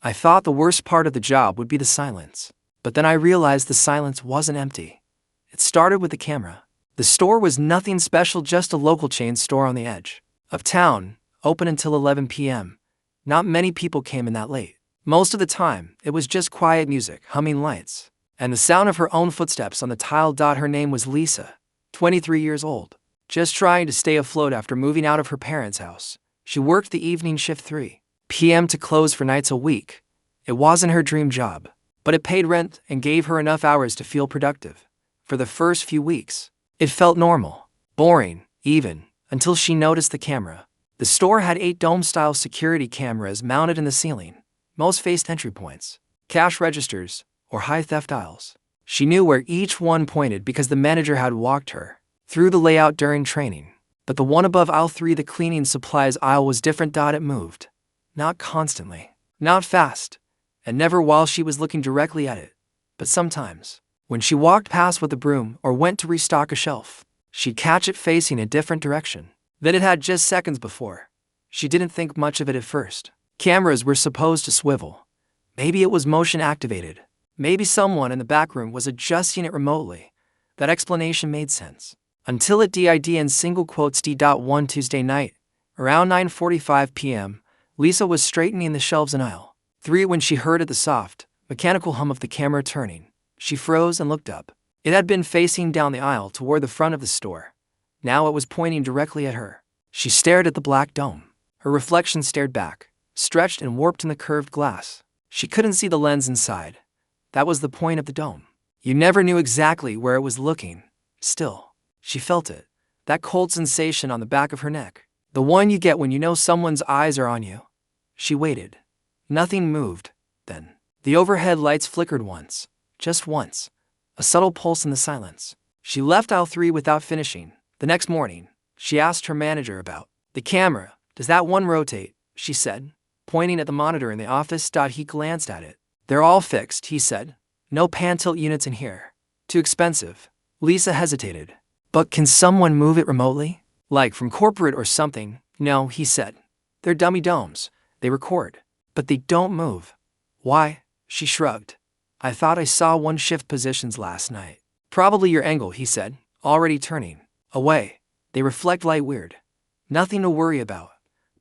I thought the worst part of the job would be the silence. But then I realized the silence wasn't empty. It started with the camera. The store was nothing special, just a local chain store on the edge of town, open until 11 p.m. Not many people came in that late. Most of the time, it was just quiet music, humming lights, and the sound of her own footsteps on the tile. Her name was Lisa, 23 years old, just trying to stay afloat after moving out of her parents' house. She worked the evening shift 3 p.m. to close for nights a week. It wasn't her dream job, but it paid rent and gave her enough hours to feel productive. For the first few weeks, it felt normal, boring, even, until she noticed the camera. The store had 8 dome-style security cameras mounted in the ceiling. Most faced entry points, cash registers, or high theft aisles. She knew where each one pointed because the manager had walked her through the layout during training. But the one above aisle 3, the cleaning supplies aisle, was different. It moved. Not constantly, not fast, and never while she was looking directly at it. But sometimes, when she walked past with a broom or went to restock a shelf, she'd catch it facing a different direction than it had just seconds before. She didn't think much of it at first. Cameras were supposed to swivel. Maybe it was motion activated. Maybe someone in the back room was adjusting it remotely. That explanation made sense. Until it did. In single quotes D.1 Tuesday night, around 9:45 p.m., Lisa was straightening the shelves in aisle 3 when she heard the soft, mechanical hum of the camera turning. She froze and looked up. It had been facing down the aisle toward the front of the store. Now it was pointing directly at her. She stared at the black dome. Her reflection stared back, stretched and warped in the curved glass. She couldn't see the lens inside. That was the point of the dome. You never knew exactly where it was looking. Still, she felt it. That cold sensation on the back of her neck. The one you get when you know someone's eyes are on you. She waited. Nothing moved. Then, the overhead lights flickered once. Just once. A subtle pulse in the silence. She left aisle 3 without finishing. The next morning, she asked her manager about the camera. Does that one rotate? She said, pointing at the monitor in the office. He glanced at it. They're all fixed, he said. No pan-tilt units in here. Too expensive. Lisa hesitated. But can someone move it remotely? Like from corporate or something? No, he said. They're dummy domes. They record, but they don't move. Why? She shrugged. I thought I saw one shift positions last night. Probably your angle, he said, already turning away. They reflect light weird. Nothing to worry about.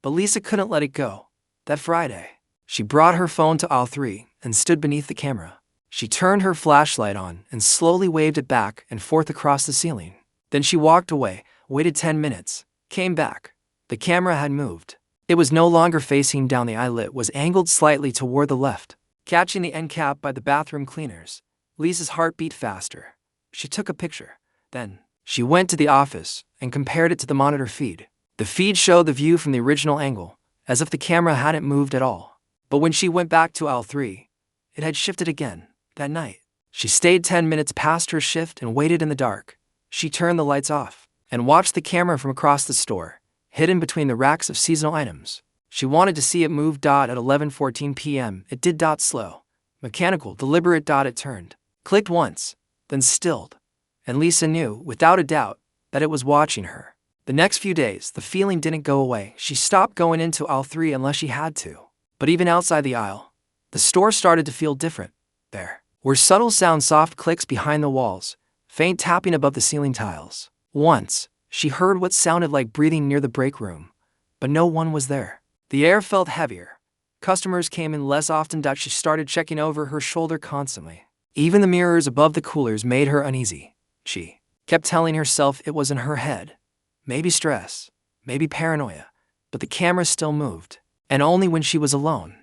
But Lisa couldn't let it go. That Friday, she brought her phone to aisle 3 and stood beneath the camera. She turned her flashlight on and slowly waved it back and forth across the ceiling. Then she walked away, waited 10 minutes, came back. The camera had moved. It was no longer facing down the aisle. It was angled slightly toward the left, catching the end cap by the bathroom cleaners. Lisa's heart beat faster. She took a picture. Then, she went to the office and compared it to the monitor feed. The feed showed the view from the original angle, as if the camera hadn't moved at all. But when she went back to aisle 3, it had shifted again. That night, she stayed 10 minutes past her shift and waited in the dark. She turned the lights off and watched the camera from across the store, hidden between the racks of seasonal items. She wanted to see it move. At 11:14 p.m., it did. Slow, mechanical, deliberate. It turned, clicked once, then stilled. And Lisa knew, without a doubt, that it was watching her. The next few days, the feeling didn't go away. She stopped going into aisle 3 unless she had to. But even outside the aisle, the store started to feel different. There were subtle sounds, soft clicks behind the walls, faint tapping above the ceiling tiles. Once, she heard what sounded like breathing near the break room, but no one was there. The air felt heavier. Customers came in less often. She started checking over her shoulder constantly. Even the mirrors above the coolers made her uneasy. She kept telling herself it was in her head. Maybe stress, maybe paranoia, but the camera still moved, and only when she was alone.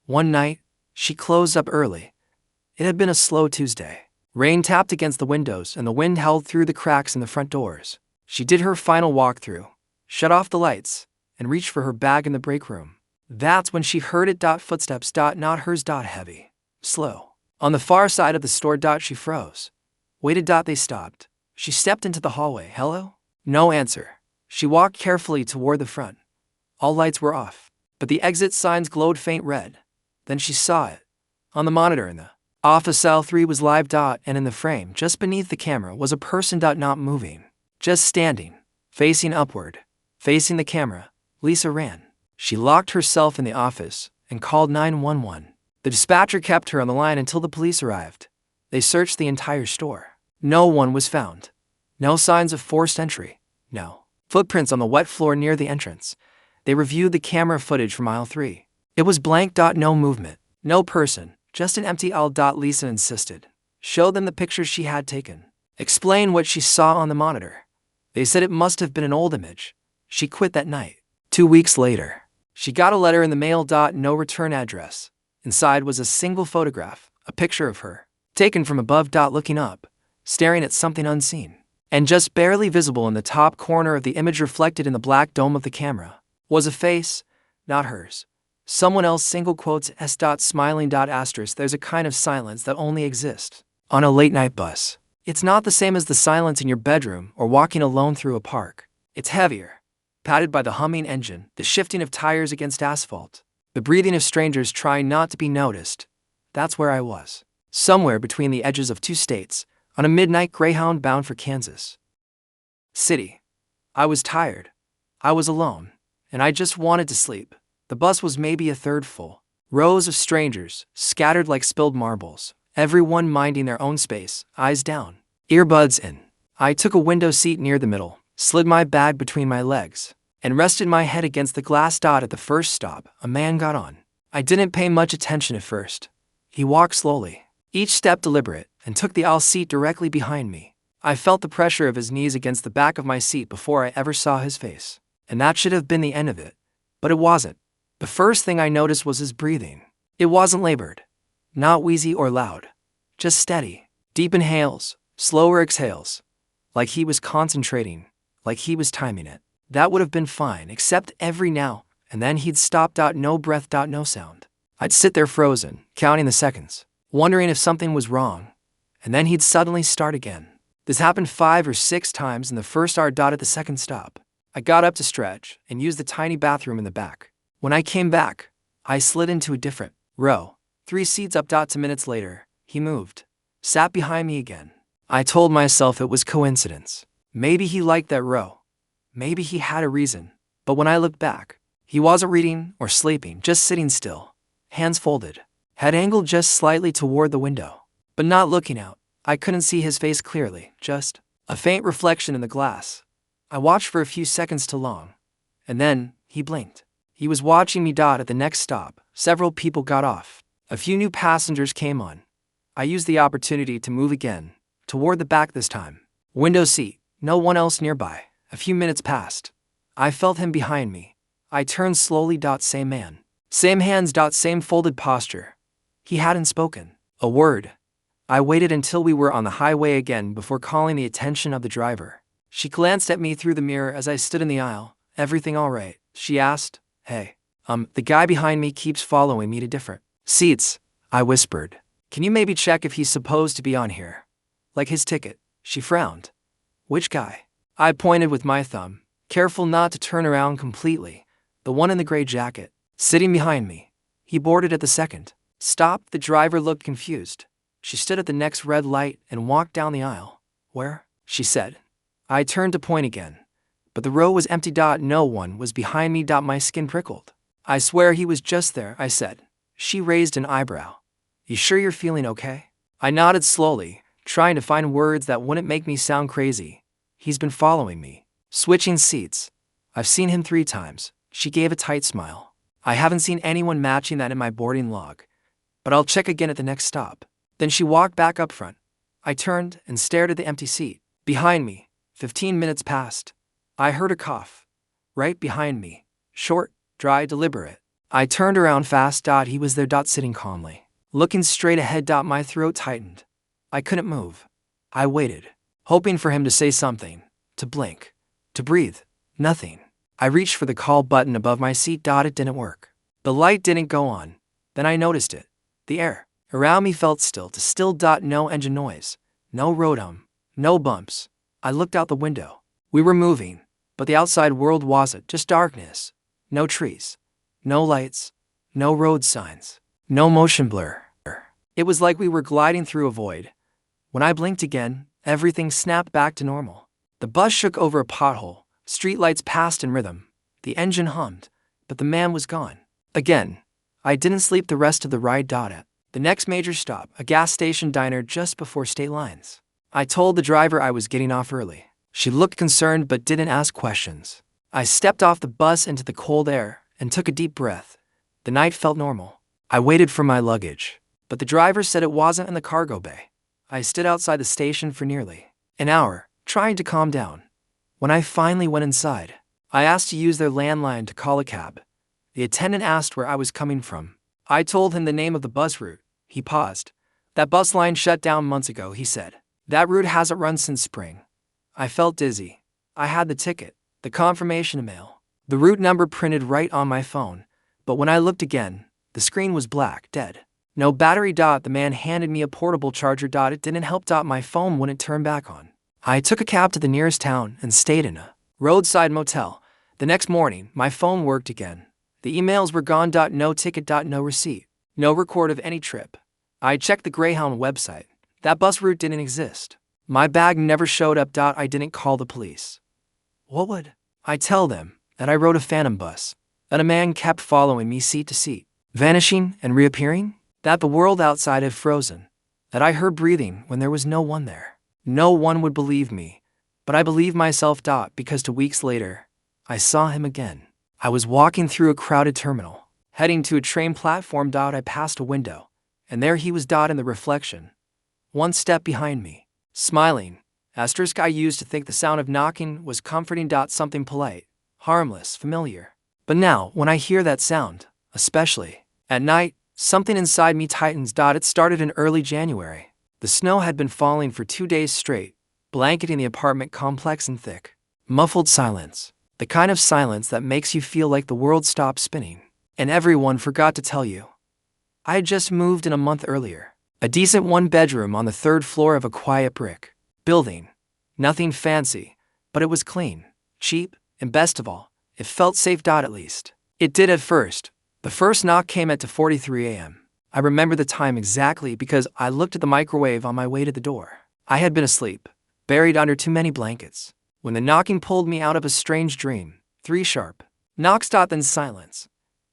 One night, she closed up early. It had been a slow Tuesday. Rain tapped against the windows and the wind howled through the cracks in the front doors. She did her final walkthrough, shut off the lights, and reached for her bag in the break room. That's when she heard it. Footsteps. Not hers. Heavy. Slow. On the far side of the store. She froze. Waited. They stopped. She stepped into the hallway. Hello? No answer. She walked carefully toward the front. All lights were off, but the exit signs glowed faint red. Then she saw it. On the monitor in the office, aisle 3 was live. And in the frame, just beneath the camera, was a person. Not moving. Just standing, facing upward, facing the camera. Lisa ran. She locked herself in the office and called 911. The dispatcher kept her on the line until the police arrived. They searched the entire store. No one was found. No signs of forced entry. No footprints on the wet floor near the entrance. They reviewed the camera footage from aisle 3. It was blank. No movement. No person. Just an empty aisle. Lisa insisted. Show them the pictures she had taken. Explain what she saw on the monitor. They said it must have been an old image. She quit that night. 2 weeks later, she got a letter in the mail. No return address. Inside was a single photograph, a picture of her, taken from above. Looking up, staring at something unseen. And just barely visible in the top corner of the image, reflected in the black dome of the camera, was a face, not hers. Someone else. Single quotes s. Smiling. Asterisk. There's a kind of silence that only exists on a late-night bus. It's not the same as the silence in your bedroom or walking alone through a park. It's heavier, padded by the humming engine, the shifting of tires against asphalt, the breathing of strangers trying not to be noticed. That's where I was, somewhere between the edges of 2 states, on a midnight Greyhound bound for Kansas City. I was tired. I was alone, and I just wanted to sleep. The bus was maybe a third full. Rows of strangers, scattered like spilled marbles, everyone minding their own space, eyes down, earbuds in. I took a window seat near the middle, slid my bag between my legs, and rested my head against the glass. At the first stop, a man got on. I didn't pay much attention at first. He walked slowly, each step deliberate, and took the aisle seat directly behind me. I felt the pressure of his knees against the back of my seat before I ever saw his face. And that should have been the end of it. But it wasn't. The first thing I noticed was his breathing. It wasn't labored, not wheezy or loud, just steady, deep inhales, slower exhales, like he was concentrating, like he was timing it. That would have been fine, except every now and then he'd stop. No breath. No sound. I'd sit there frozen, counting the seconds, wondering if something was wrong, and then he'd suddenly start again. This happened 5 or 6 times in the first hour. At the second stop, I got up to stretch and used the tiny bathroom in the back. When I came back, I slid into a different row, 3 seats up. 2 minutes later, he moved, sat behind me again. I told myself it was coincidence. Maybe he liked that row. Maybe he had a reason. But when I looked back, he wasn't reading or sleeping, just sitting still, hands folded, head angled just slightly toward the window, but not looking out. I couldn't see his face clearly, just a faint reflection in the glass. I watched for a few seconds too long, and then he blinked. He was watching me. At the next stop, several people got off. A few new passengers came on. I used the opportunity to move again, toward the back this time. Window seat, no one else nearby. A few minutes passed. I felt him behind me. I turned slowly. Same man. Same hands. Same folded posture. He hadn't spoken a word. I waited until we were on the highway again before calling the attention of the driver. She glanced at me through the mirror as I stood in the aisle. Everything all right? She asked. Hey, the guy behind me keeps following me to different seats, I whispered. Can you maybe check if he's supposed to be on here? Like his ticket? She frowned. Which guy? I pointed with my thumb, careful not to turn around completely. The one in the gray jacket, sitting behind me. He boarded at the second stop. The driver looked confused. She stood at the next red light and walked down the aisle. Where? She said. I turned to point again, but the row was empty. No one was behind me. My skin prickled. I swear he was just there, I said. She raised an eyebrow. You sure you're feeling okay? I nodded slowly, trying to find words that wouldn't make me sound crazy. He's been following me, switching seats. I've seen him 3 times. She gave a tight smile. I haven't seen anyone matching that in my boarding log, but I'll check again at the next stop. Then she walked back up front. I turned and stared at the empty seat. Behind me, 15 minutes passed. I heard a cough. Right behind me. Short, dry, deliberate. I turned around fast. He was there. Sitting calmly, looking straight ahead. My throat tightened. I couldn't move. I waited, hoping for him to say something, to blink, to breathe. Nothing. I reached for the call button above my seat. It didn't work. The light didn't go on. Then I noticed it. The air around me felt still to still. No engine noise, no road hum, no bumps. I looked out the window. We were moving, but the outside world wasn't. Just darkness. No trees, no lights, no road signs, no motion blur. It was like we were gliding through a void. When I blinked again, everything snapped back to normal. The bus shook over a pothole. Streetlights passed in rhythm. The engine hummed, but the man was gone. Again, I didn't sleep the rest of the ride. At the next major stop, a gas station diner just before state lines. I told the driver I was getting off early. She looked concerned but didn't ask questions. I stepped off the bus into the cold air and took a deep breath. The night felt normal. I waited for my luggage, but the driver said it wasn't in the cargo bay. I stood outside the station for nearly an hour, trying to calm down. When I finally went inside, I asked to use their landline to call a cab. The attendant asked where I was coming from. I told him the name of the bus route. He paused. That bus line shut down months ago, he said. That route hasn't run since spring. I felt dizzy. I had the ticket, the confirmation email, the route number printed right on my phone. But when I looked again, the screen was black, dead. No battery. The man handed me a portable charger. It didn't help. My phone wouldn't turn back on. I took a cab to the nearest town and stayed in a roadside motel. The next morning, my phone worked again. The emails were gone. No ticket. No receipt. No record of any trip. I checked the Greyhound website. That bus route didn't exist. My bag never showed up. I didn't call the police. What would I tell them? That I rode a phantom bus. That a man kept following me seat to seat, vanishing and reappearing? That the world outside had frozen. That I heard breathing when there was no one there. No one would believe me, but I believed myself. Because 2 weeks later, I saw him again. I was walking through a crowded terminal, heading to a train platform. I passed a window, and there he was. In the reflection, one step behind me, smiling. Asterisk I used to think the sound of knocking was comforting. Something polite, harmless, familiar. But now, when I hear that sound, especially at night, something inside me tightens. It started in early January. The snow had been falling for 2 days straight, blanketing the apartment complex in thick, muffled silence. The kind of silence that makes you feel like the world stopped spinning, and everyone forgot to tell you. I had just moved in a month earlier. A decent one-bedroom on the 3rd floor of a quiet brick building. Nothing fancy, but it was clean, cheap, and best of all, it felt safe. At least it did at first. The first knock came at 2:43 a.m. I remember the time exactly because I looked at the microwave on my way to the door. I had been asleep, buried under too many blankets, when the knocking pulled me out of a strange dream. 3 sharp knocks. Then silence.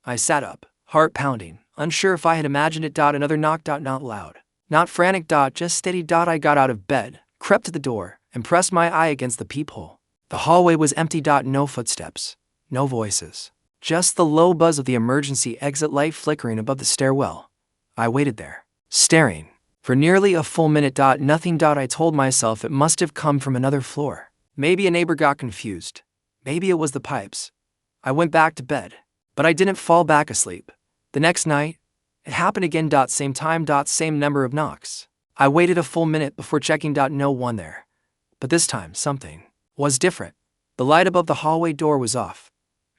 I sat up, heart pounding, unsure if I had imagined it. Another knock. Not loud, not frantic. Just steady. I got out of bed, crept to the door, and pressed my eye against the peephole. The hallway was empty. No footsteps, no voices, just the low buzz of the emergency exit light flickering above the stairwell. I waited there, staring, for nearly a full minute. Nothing. I told myself it must have come from another floor. Maybe a neighbor got confused. Maybe it was the pipes. I went back to bed, but I didn't fall back asleep. The next night, it happened again. Same time. Same number of knocks. I waited a full minute before checking. No one there. But this time, something was different. The light above the hallway door was off,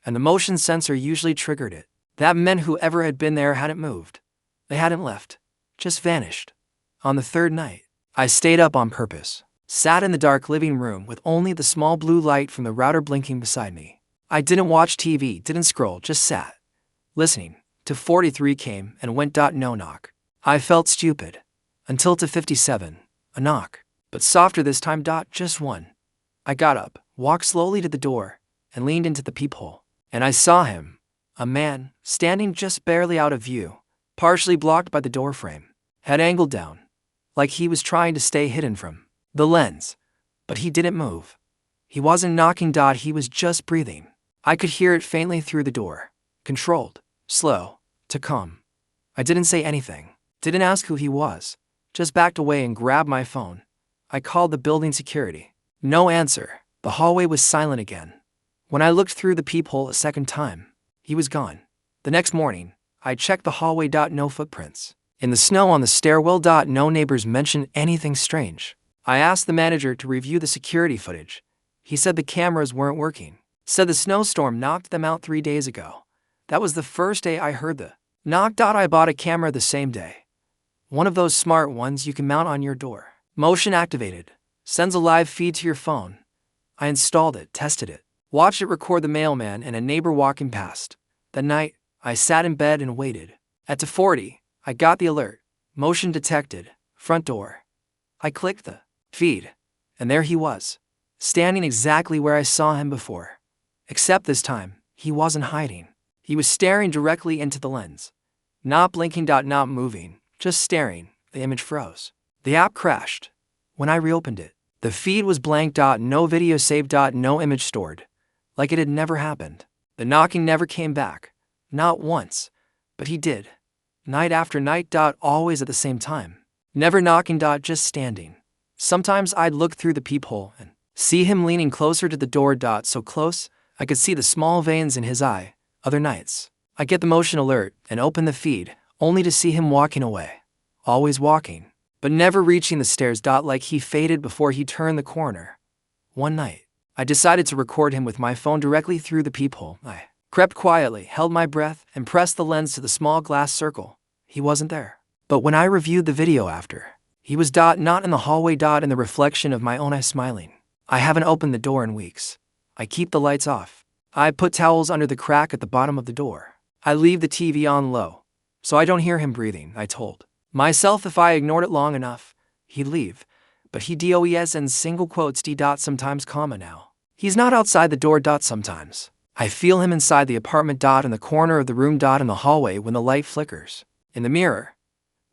and the motion sensor usually triggered it. That meant whoever had been there hadn't moved. They hadn't left, just vanished. On the 3rd night, I stayed up on purpose, sat in the dark living room with only the small blue light from the router blinking beside me. I didn't watch TV, didn't scroll, just sat, listening. 2:43 came and went. No knock. I felt stupid. Until 2:57, a knock, but softer this time. Just one. I got up, walked slowly to the door, and leaned into the peephole. And I saw him, a man, standing just barely out of view, partially blocked by the doorframe, head angled down, like he was trying to stay hidden from the lens. But he didn't move. He wasn't knocking. He was just breathing. I could hear it faintly through the door. Controlled, slow, to come. I didn't say anything, didn't ask who he was, just backed away and grabbed my phone. I called the building security. No answer. The hallway was silent again. When I looked through the peephole a second time, he was gone. The next morning, I checked the hallway. No footprints. In the snow on the stairwell. No neighbors mentioned anything strange. I asked the manager to review the security footage. He said the cameras weren't working. Said the snowstorm knocked them out 3 days ago. That was the first day I heard the knock. I bought a camera the same day. One of those smart ones you can mount on your door. Motion activated. Sends a live feed to your phone. I installed it, tested it, watched it record the mailman and a neighbor walking past. That night, I sat in bed and waited. At 2:40, I got the alert. Motion detected. Front door. I clicked the feed, and there he was, standing exactly where I saw him before. Except this time, he wasn't hiding. He was staring directly into the lens. Not blinking. Not moving, just staring. The image froze. The app crashed. When I reopened it, the feed was blank. No video saved. No image stored. Like it had never happened. The knocking never came back. Not once. But he did. Night after night. Always at the same time. Never knocking. Just standing. Sometimes I'd look through the peephole and see him leaning closer to the door. So close, I could see the small veins in his eye. Other nights, I get the motion alert and open the feed, only to see him walking away. Always walking, but never reaching the stairs. Like he faded before he turned the corner. One night, I decided to record him with my phone directly through the peephole. I crept quietly, held my breath, and pressed the lens to the small glass circle. He wasn't there. But when I reviewed the video after, he was not in the hallway. In the reflection of my own eye smiling. I haven't opened the door in weeks. I keep the lights off. I put towels under the crack at the bottom of the door. I leave the TV on low, so I don't hear him breathing. I told myself if I ignored it long enough, he'd leave. But he does in single quotes d. Sometimes comma now. He's not outside the door. Sometimes I feel him inside the apartment. In the corner of the room. In the hallway when the light flickers. In the mirror.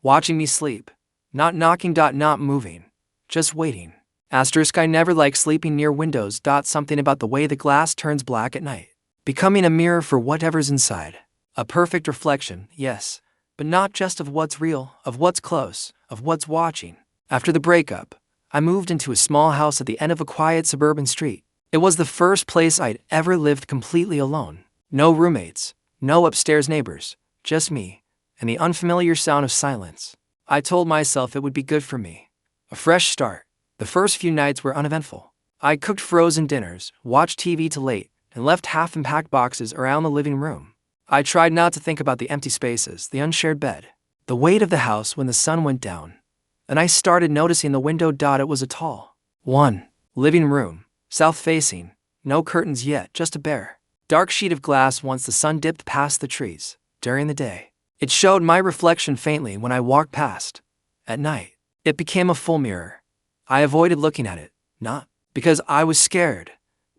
Watching me sleep. Not knocking. Not moving. Just waiting. I never like sleeping near windows. Something about the way the glass turns black at night. Becoming a mirror for whatever's inside. A perfect reflection, yes. But not just of what's real, of what's close, of what's watching. After the breakup, I moved into a small house at the end of a quiet suburban street. It was the first place I'd ever lived completely alone. No roommates, no upstairs neighbors, just me, and the unfamiliar sound of silence. I told myself it would be good for me. A fresh start. The first few nights were uneventful. I cooked frozen dinners, watched TV till late, and left half-unpacked boxes around the living room. I tried not to think about the empty spaces, the unshared bed, the weight of the house when the sun went down. And I started noticing the window. It was a tall one. Living room, south-facing, no curtains yet, just a bare, dark sheet of glass once the sun dipped past the trees. During the day, it showed my reflection faintly when I walked past. At night, it became a full mirror. I avoided looking at it, not because I was scared,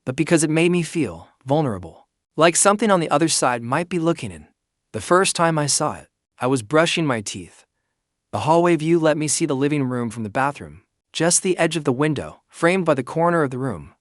but because it made me feel vulnerable. Like something on the other side might be looking in. The first time I saw it, I was brushing my teeth. The hallway view let me see the living room from the bathroom, just the edge of the window, framed by the corner of the room.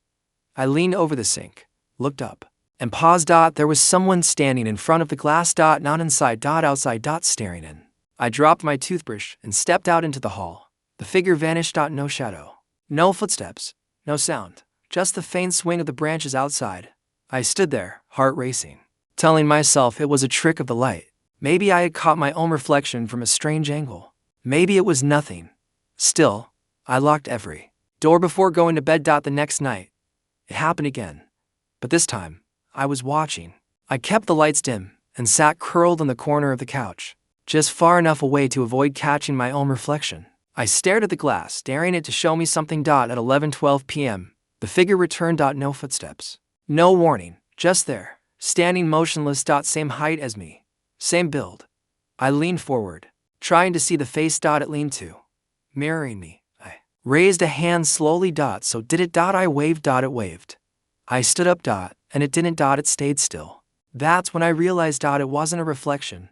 I leaned over the sink, looked up, and paused. There was someone standing in front of the glass. Not inside. Outside. Staring in. I dropped my toothbrush and stepped out into the hall. The figure vanished. No shadow. No footsteps. No sound. Just the faint swing of the branches outside. I stood there, heart racing, telling myself it was a trick of the light. Maybe I had caught my own reflection from a strange angle. Maybe it was nothing. Still, I locked every door before going to bed. The next night, it happened again. But this time, I was watching. I kept the lights dim and sat curled in the corner of the couch, just far enough away to avoid catching my own reflection. I stared at the glass, daring it to show me something. At 11:12 p.m., the figure returned. No footsteps. No warning, just there, standing motionless. Same height as me. Same build. I leaned forward, trying to see the face. It leaned to, mirroring me. I raised a hand slowly. So did it. I waved. It waved. I stood up. And it didn't. It stayed still. That's when I realized. It wasn't a reflection.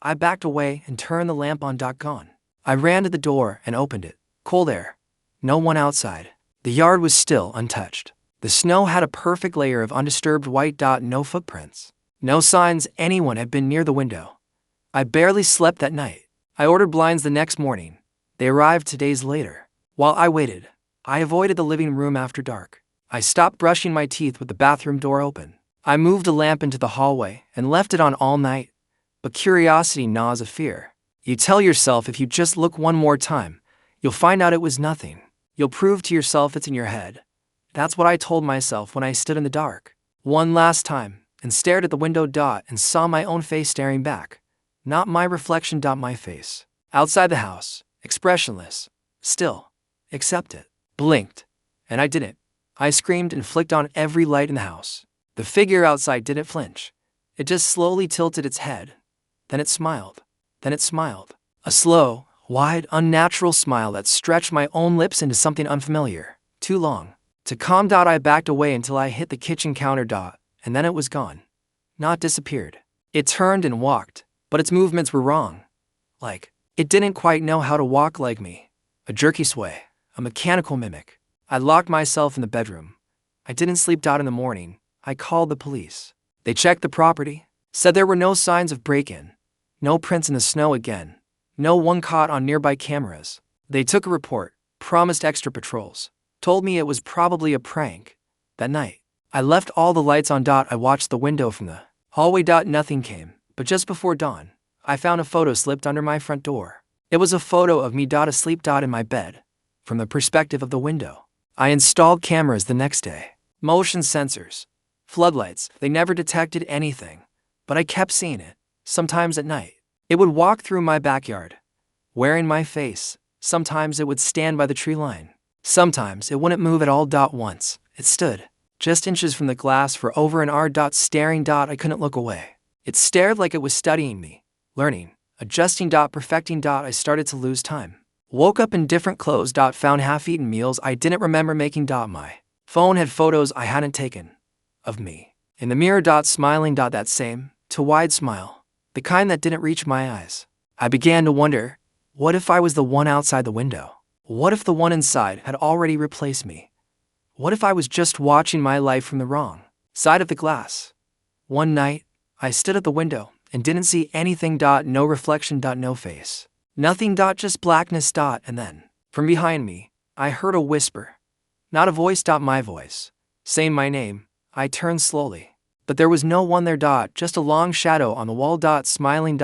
I backed away and turned the lamp on. Gone. I ran to the door and opened it. Cold air. No one outside. The yard was still untouched. The snow had a perfect layer of undisturbed white. No footprints. No signs anyone had been near the window. I barely slept that night. I ordered blinds the next morning. They arrived 2 days later. While I waited, I avoided the living room after dark. I stopped brushing my teeth with the bathroom door open. I moved a lamp into the hallway and left it on all night. But curiosity gnaws a fear. You tell yourself if you just look one more time, you'll find out it was nothing. You'll prove to yourself it's in your head. That's what I told myself when I stood in the dark, one last time, and stared at the window. And saw my own face staring back. Not my reflection. My face. Outside the house, expressionless. Still. Except it. Blinked. And I didn't. I screamed and flicked on every light in the house. The figure outside didn't flinch. It just slowly tilted its head. Then it smiled. Then it smiled. A slow, wide, unnatural smile that stretched my own lips into something unfamiliar. Too long. To calm. I backed away until I hit the kitchen counter. And then it was gone. Not disappeared. It turned and walked. but its movements were wrong. Like, it didn't quite know how to walk like me. A jerky sway, a mechanical mimic. I locked myself in the bedroom. I didn't sleep. In the morning, I called the police. They checked the property, said there were no signs of break-in, no prints in the snow again, no one caught on nearby cameras. They took a report, promised extra patrols, told me it was probably a prank. That night, I left all the lights on. I watched the window from the hallway. Nothing came, but just before dawn, I found a photo slipped under my front door. It was a photo of me. Asleep. In my bed, from the perspective of the window. I installed cameras the next day. Motion sensors, floodlights, they never detected anything. But I kept seeing it, sometimes at night. It would walk through my backyard, wearing my face. Sometimes it would stand by the tree line. Sometimes it wouldn't move at all. Once, it stood, just inches from the glass for over an hour. Staring. I couldn't look away. It stared like it was studying me, learning, adjusting. Perfecting. I started to lose time. Woke up in different clothes. Found half-eaten meals I didn't remember making. My phone had photos I hadn't taken of me in the mirror. Smiling. That same, too wide smile, the kind that didn't reach my eyes. I began to wonder, what if I was the one outside the window? What if the one inside had already replaced me? What if I was just watching my life from the wrong side of the glass? One night, I stood at the window and didn't see anything. No reflection. No face. Nothing. Just blackness. And then, from behind me, I heard a whisper. Not a voice. My voice. Saying my name. I turned slowly. But there was no one there. Just a long shadow on the wall. Smiling.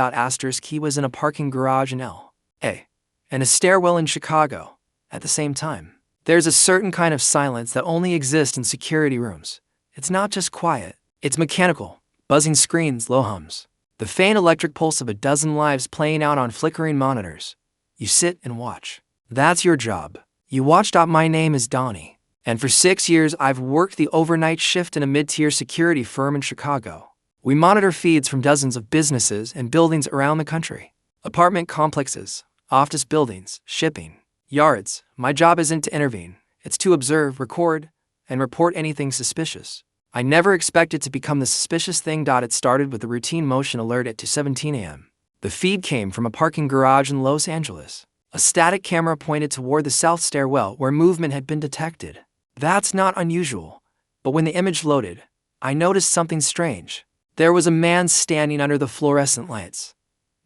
He was in a parking garage in L.A. and a stairwell in Chicago. At the same time, there's a certain kind of silence that only exists in security rooms. It's not just quiet. It's mechanical. Buzzing screens, low hums. The faint electric pulse of a dozen lives playing out on flickering monitors. You sit and watch. That's your job. You watch. My name is Donnie. And for 6 years, I've worked the overnight shift in a mid-tier security firm in Chicago. We monitor feeds from dozens of businesses and buildings around the country. Apartment complexes, office buildings, shipping, yards. My job isn't to intervene. It's to observe, record, and report anything suspicious. I never expected to become the suspicious thing. It started with a routine motion alert at 2:17 a.m. The feed came from a parking garage in Los Angeles. A static camera pointed toward the south stairwell where movement had been detected. That's not unusual. But when the image loaded, I noticed something strange. There was a man standing under the fluorescent lights.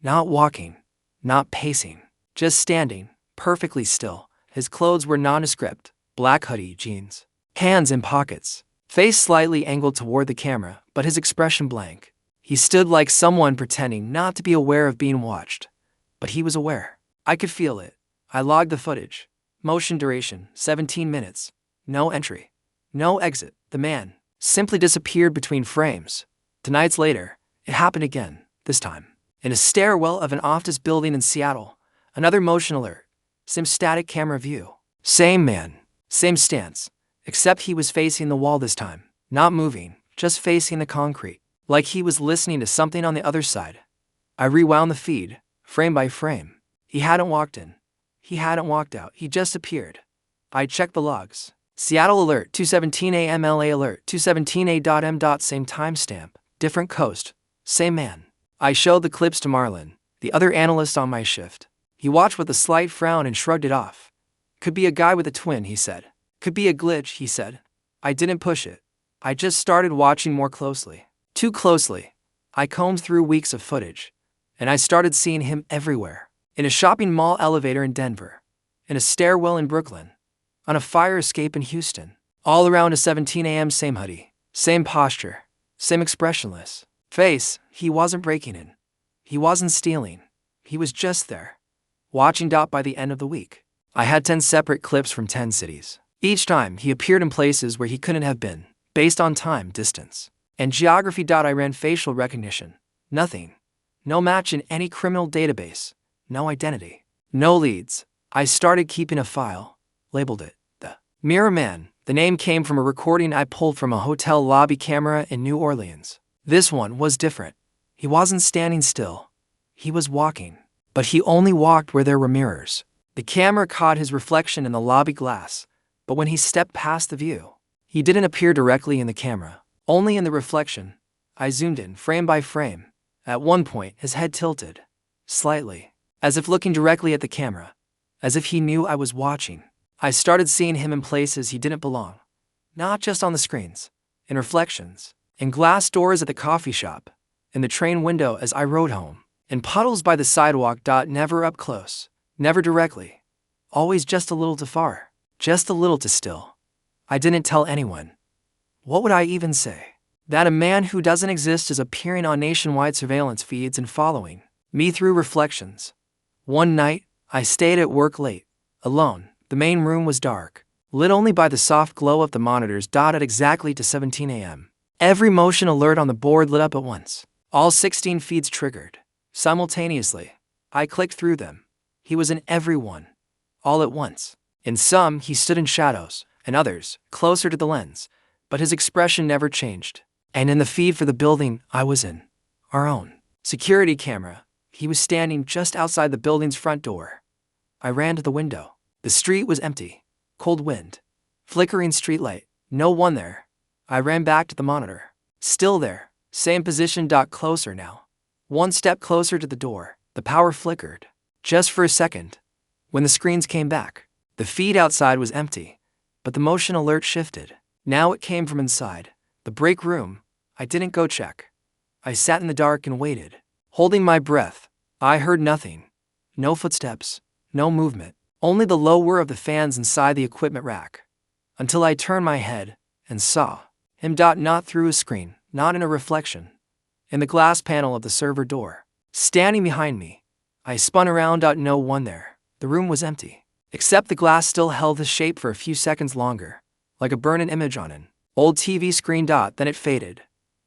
Not walking, not pacing, just standing, perfectly still. His clothes were nondescript, black hoodie, jeans, hands in pockets, face slightly angled toward the camera, but his expression blank. He stood like someone pretending not to be aware of being watched. But he was aware. I could feel it. I logged the footage. Motion duration, 17 minutes. No entry. No exit. The man simply disappeared between frames. 2 nights later, it happened again, this time in a stairwell of an office building in Seattle. Another motion alert. Same static camera view. Same man. Same stance. Except he was facing the wall this time. Not moving, just facing the concrete. Like he was listening to something on the other side. I rewound the feed, frame by frame. He hadn't walked in. He hadn't walked out. He just appeared. I checked the logs. Seattle alert, 2:17 a.m. LA alert, 2:17 a.m. Same timestamp, different coast, same man. I showed the clips to Marlon, the other analyst on my shift. He watched with a slight frown and shrugged it off. Could be a guy with a twin, he said. Could be a glitch, he said. I didn't push it. I just started watching more closely. Too closely. I combed through weeks of footage, and I started seeing him everywhere. In a shopping mall elevator in Denver, in a stairwell in Brooklyn, on a fire escape in Houston, all around 2:17 a.m. Same hoodie, same posture, same expressionless face. He wasn't breaking in. He wasn't stealing. He was just there, watching. By the end of the week, I had 10 separate clips from 10 cities. Each time, he appeared in places where he couldn't have been, based on time, distance, and geography. I ran facial recognition. Nothing. No match in any criminal database. No identity. No leads. I started keeping a file, labeled it the Mirror Man. The name came from a recording I pulled from a hotel lobby camera in New Orleans. This one was different. He wasn't standing still. He was walking. But he only walked where there were mirrors. The camera caught his reflection in the lobby glass, but when he stepped past the view, he didn't appear directly in the camera, only in the reflection. I zoomed in frame by frame, At one point, his head tilted, slightly, as if looking directly at the camera, as if he knew I was watching. I started seeing him in places he didn't belong, not just on the screens, in reflections, in glass doors at the coffee shop, in the train window as I rode home, in puddles by the sidewalk. Never up close, never directly, always just a little too far, just a little too still. I didn't tell anyone. What would I even say? That a man who doesn't exist is appearing on nationwide surveillance feeds and following me through reflections. One night, I stayed at work late, alone. The main room was dark, lit only by the soft glow of the monitors. At exactly to 17 a.m. Every motion alert on the board lit up at once. All 16 feeds triggered. Simultaneously, I clicked through them. He was in every one. All at once. In some, he stood in shadows, and others, closer to the lens, but his expression never changed. And in the feed for the building I was in, our own security camera, he was standing just outside the building's front door. I ran to the window. The street was empty. Cold wind. Flickering streetlight. No one there. I ran back to the monitor. Still there. Same position. Closer now. One step closer to the door. The power flickered. Just for a second. When the screens came back, the feed outside was empty, but the motion alert shifted. Now it came from inside the break room. I didn't go check. I sat in the dark and waited, holding my breath. I heard nothing. No footsteps. No movement. Only the low whir of the fans inside the equipment rack. Until I turned my head and saw him. Not through a screen, not in a reflection. In the glass panel of the server door. Standing behind me. I spun around. No one there. The room was empty. Except the glass still held the shape for a few seconds longer, like a burn-in image on an old TV screen. Then it faded.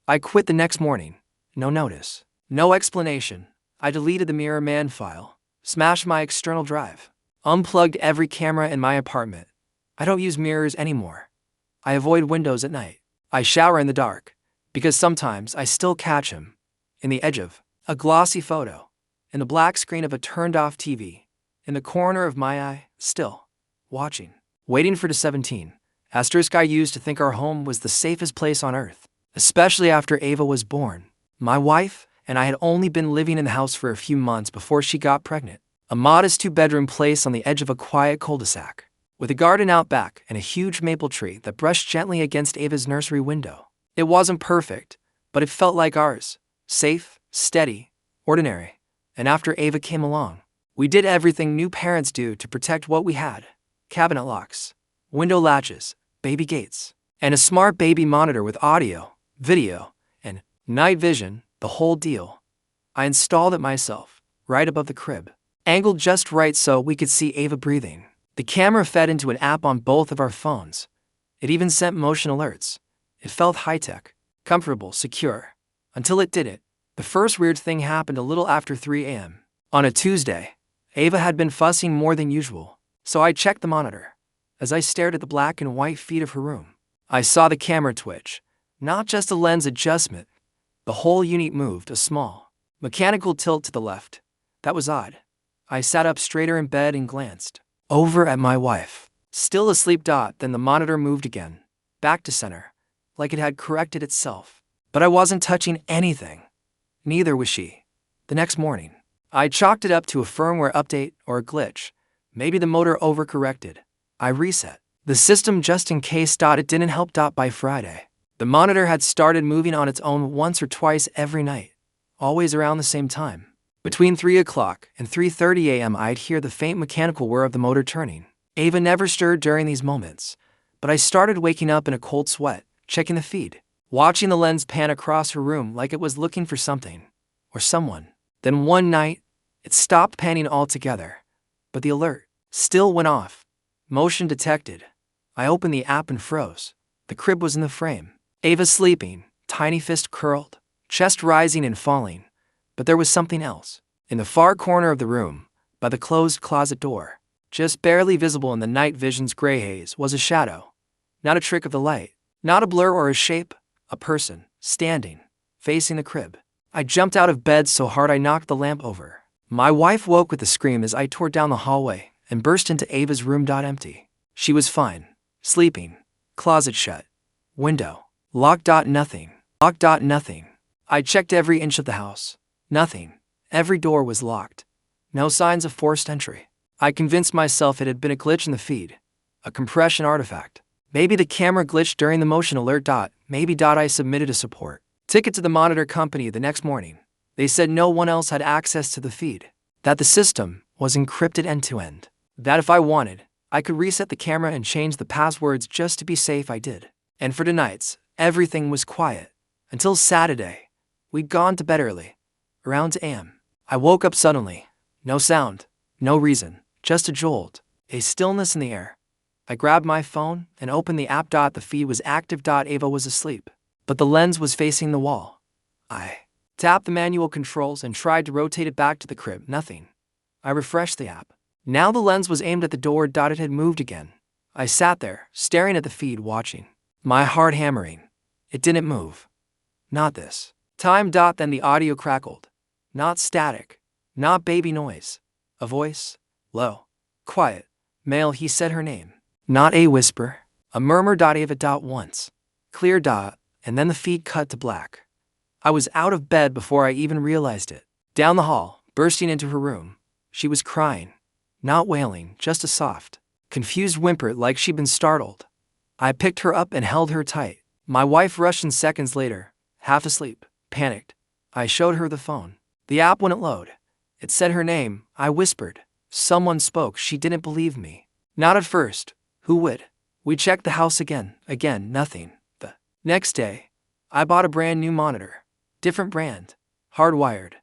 I quit the next morning. No notice. No explanation. I deleted the Mirror Man file. Smashed my external drive. Unplugged every camera in my apartment. I don't use mirrors anymore. I avoid windows at night. I shower in the dark, because sometimes I still catch him. In the edge of a glossy photo. In the black screen of a turned-off TV. In the corner of my eye, still. Watching. Waiting for the 17. Asterisk I used to think our home was the safest place on earth. Especially after Ava was born. My wife and I had only been living in the house for a few months before she got pregnant. A modest 2-bedroom place on the edge of a quiet cul-de-sac, with a garden out back and a huge maple tree that brushed gently against Ava's nursery window. It wasn't perfect, but it felt like ours. Safe, steady, ordinary. And after Ava came along, we did everything new parents do to protect what we had. Cabinet locks, window latches, baby gates, and a smart baby monitor with audio, video, and night vision, the whole deal. I installed it myself, right above the crib, angled just right so we could see Ava breathing. The camera fed into an app on both of our phones. It even sent motion alerts. It felt high-tech, comfortable, secure. Until it didn't. The first weird thing happened a little after 3 a.m. On a Tuesday. Ava had been fussing more than usual, so I checked the monitor. As I stared at the black and white feed of her room, I saw the camera twitch. Not just a lens adjustment. The whole unit moved, a small, mechanical tilt to the left. That was odd. I sat up straighter in bed and glanced over at my wife. Still asleep. Then the monitor moved again, back to center, like it had corrected itself. But I wasn't touching anything. Neither was she. The next morning, I chalked it up to a firmware update or a glitch. Maybe the motor overcorrected. I reset the system just in case. It didn't help. By Friday, the monitor had started moving on its own once or twice every night, always around the same time. Between 3 o'clock and 3:30 a.m. I'd hear the faint mechanical whir of the motor turning. Ava never stirred during these moments, but I started waking up in a cold sweat, checking the feed, watching the lens pan across her room like it was looking for something, or someone. Then one night, it stopped panning altogether, but the alert still went off. Motion detected. I opened the app and froze. The crib was in the frame. Ava sleeping, tiny fist curled, chest rising and falling. But there was something else. In the far corner of the room, by the closed closet door, just barely visible in the night vision's gray haze, was a shadow. Not a trick of the light, not a blur or a shape, a person, standing, facing the crib. I jumped out of bed so hard I knocked the lamp over. My wife woke with a scream as I tore down the hallway and burst into Ava's room. Empty. She was fine, sleeping, closet shut, window locked. Nothing. Locked. Nothing. I checked every inch of the house. Nothing. Every door was locked. No signs of forced entry. I convinced myself it had been a glitch in the feed. A compression artifact. Maybe the camera glitched during the motion alert. Maybe. I submitted a support ticket to the monitor company the next morning. They said no one else had access to the feed. That the system was encrypted end to end. That if I wanted, I could reset the camera and change the passwords just to be safe. I did. And for tonight's, everything was quiet. Until Saturday. We'd gone to bed early. Around 2 a.m. I woke up suddenly. No sound. No reason. Just a jolt. A stillness in the air. I grabbed my phone and opened the app. The feed was active. Ava was asleep. But the lens was facing the wall. I tapped the manual controls and tried to rotate it back to the crib. Nothing. I refreshed the app. Now the lens was aimed at the door. It had moved again. I sat there, staring at the feed, watching. My heart hammering. It didn't move. Not this time. Then the audio crackled. Not static. Not baby noise. A voice. Low. Quiet. Male. He said her name. Not a whisper. A murmur. Ava. Once. Clear. And then the feed cut to black. I was out of bed before I even realized it. Down the hall, bursting into her room. She was crying. Not wailing, just a soft, confused whimper like she'd been startled. I picked her up and held her tight. My wife rushed in seconds later, half asleep, panicked. I showed her the phone. The app wouldn't load. It said her name. I whispered. Someone spoke. She didn't believe me. Not at first. Who would? We checked the house again. Nothing. The next day, I bought a brand new monitor. Different brand. Hardwired.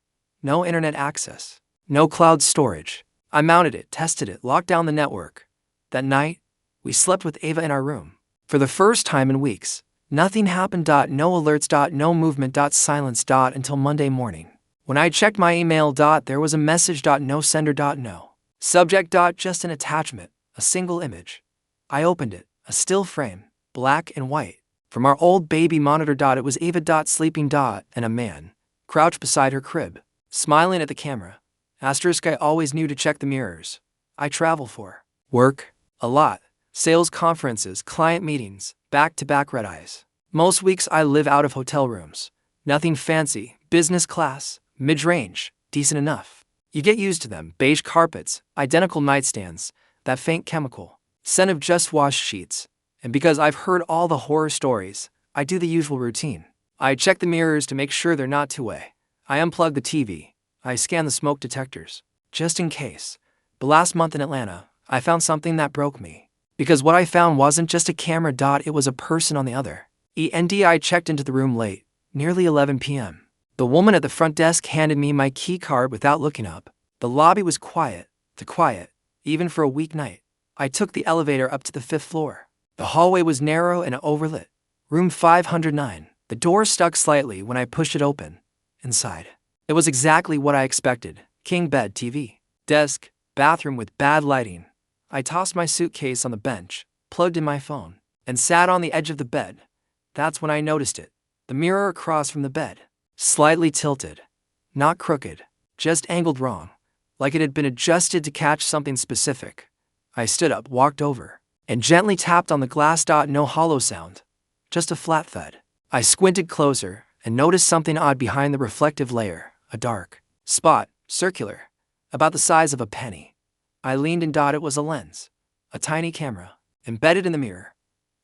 No internet access. No cloud storage. I mounted it, tested it, locked down the network. That night, we slept with Ava in our room. For the first time in weeks, nothing happened. No alerts. No movement. Silence. Until Monday morning. When I checked my email. There was a message. No sender. No subject. Just an attachment. A single image. I opened it. A still frame. Black and white. From our old baby monitor. It was Ava. Sleeping. And a man. Crouched beside her crib. Smiling at the camera. Asterisk. I always knew to check the mirrors. I travel for work. A lot. Sales conferences, client meetings, back-to-back red eyes. Most weeks I live out of hotel rooms. Nothing fancy, business class, mid-range, decent enough. You get used to them. Beige carpets, identical nightstands, that faint chemical scent of just washed sheets. And because I've heard all the horror stories, I do the usual routine. I check the mirrors to make sure they're not two-way. I unplug the TV. I scan the smoke detectors, just in case. But last month in Atlanta, I found something that broke me. Because what I found wasn't just a camera. It was a person on the other end. I checked into the room late, nearly 11 p.m. The woman at the front desk handed me my key card without looking up. The lobby was quiet, too quiet, even for a weeknight. I took the elevator up to the 5th floor. The hallway was narrow and overlit. Room 509. The door stuck slightly when I pushed it open. Inside. It was exactly what I expected. King bed, TV, desk, bathroom with bad lighting. I tossed my suitcase on the bench, plugged in my phone, and sat on the edge of the bed. That's when I noticed it. The mirror across from the bed. Slightly tilted. Not crooked. Just angled wrong. Like it had been adjusted to catch something specific. I stood up, walked over, and gently tapped on the glass. No hollow sound. Just a flat thud. I squinted closer and noticed something odd behind the reflective layer. A dark spot, circular, about the size of a penny. I leaned and it was a lens. A tiny camera, embedded in the mirror.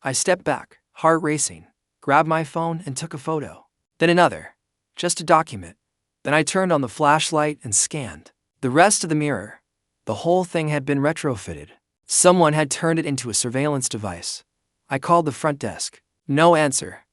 I stepped back, heart racing, grabbed my phone and took a photo. Then another. Just a document. Then I turned on the flashlight and scanned the rest of the mirror. The whole thing had been retrofitted. Someone had turned it into a surveillance device. I called the front desk. No answer.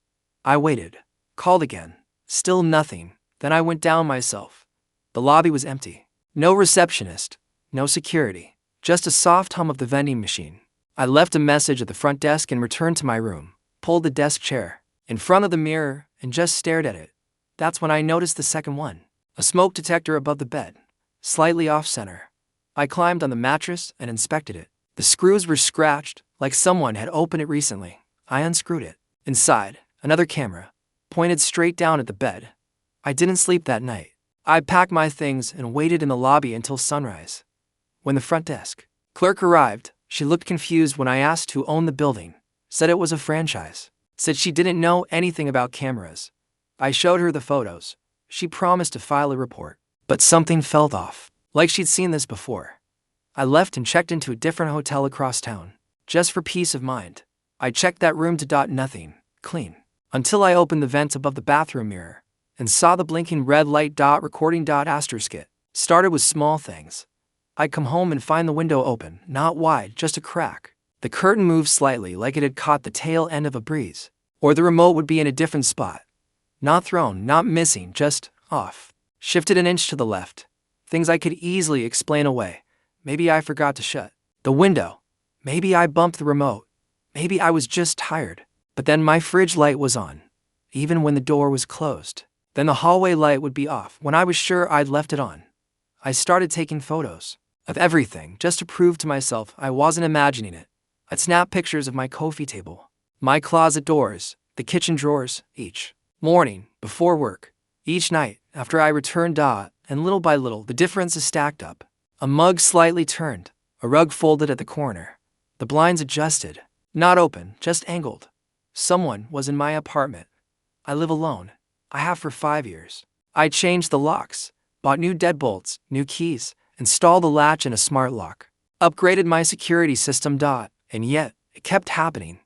I waited. Called again. Still nothing. Then I went down myself. The lobby was empty. No receptionist. No security. Just a soft hum of the vending machine. I left a message at the front desk and returned to my room. Pulled the desk chair in front of the mirror and just stared at it. That's when I noticed the second one. A smoke detector above the bed. Slightly off-center. I climbed on the mattress and inspected it. The screws were scratched, like someone had opened it recently. I unscrewed it. Inside, another camera, pointed straight down at the bed. I didn't sleep that night. I packed my things and waited in the lobby until sunrise. When the front desk clerk arrived, she looked confused when I asked who owned the building. Said it was a franchise. Said she didn't know anything about cameras. I showed her the photos. She promised to file a report. But something felt off. Like she'd seen this before. I left and checked into a different hotel across town. Just for peace of mind. I checked that room to nothing. Clean. Until I opened the vent above the bathroom mirror and saw the blinking red light recording asterisk it. Started with small things. I'd come home and find the window open, not wide, just a crack. The curtain moved slightly like it had caught the tail end of a breeze. Or the remote would be in a different spot. Not thrown, not missing, just off. Shifted an inch to the left. Things I could easily explain away. Maybe I forgot to shut the window. Maybe I bumped the remote. Maybe I was just tired. But then my fridge light was on, even when the door was closed. Then the hallway light would be off when I was sure I'd left it on. I started taking photos of everything just to prove to myself I wasn't imagining it. I'd snap pictures of my coffee table, my closet doors, the kitchen drawers, each morning, before work, each night, after I returned and little by little the differences stacked up. A mug slightly turned, a rug folded at the corner, the blinds adjusted, not open, just angled. Someone was in my apartment. I live alone. I have for 5 years. I changed the locks, bought new deadbolts, new keys, installed the latch and a smart lock, upgraded my security system, and yet, it kept happening.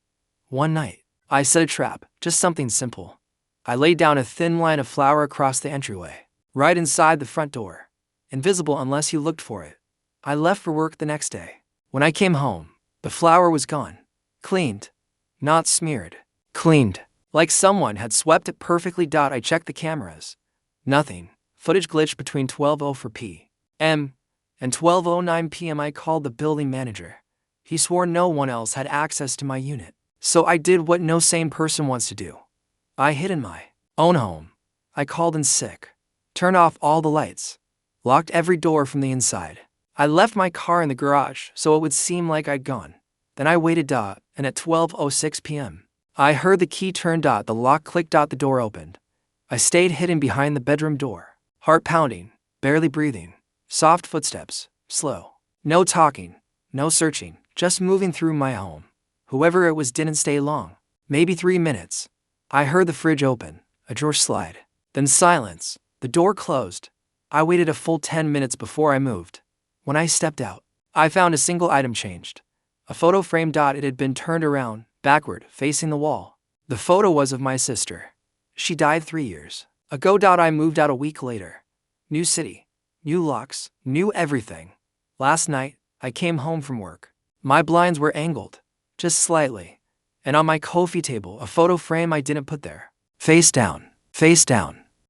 One night, I set a trap, just something simple. I laid down a thin line of flour across the entryway, right inside the front door, invisible unless you looked for it. I left for work the next day. When I came home, the flour was gone. Cleaned. Not smeared. Cleaned. Like someone had swept it perfectly. I checked the cameras. Nothing. Footage glitched between 12:04 p.m. and 12:09 p.m. I called the building manager. He swore no one else had access to my unit. So I did what no sane person wants to do. I hid in my own home. I called in sick. Turned off all the lights. Locked every door from the inside. I left my car in the garage so it would seem like I'd gone. Then I waited, and at 12:06 p.m., I heard the key turn, the lock clicked, the door opened. I stayed hidden behind the bedroom door, heart pounding, barely breathing, soft footsteps, slow. No talking, no searching, just moving through my home. Whoever it was didn't stay long, maybe 3 minutes. I heard the fridge open, a drawer slide, then silence, the door closed. I waited a full 10 minutes before I moved. When I stepped out, I found a single item changed. A photo frame. It had been turned around, backward, facing the wall. The photo was of my sister. She died 3 years ago. I moved out a week later. New city, new locks, new everything. Last night, I came home from work. My blinds were angled, just slightly. And on my coffee table, a photo frame I didn't put there. Face down, face down.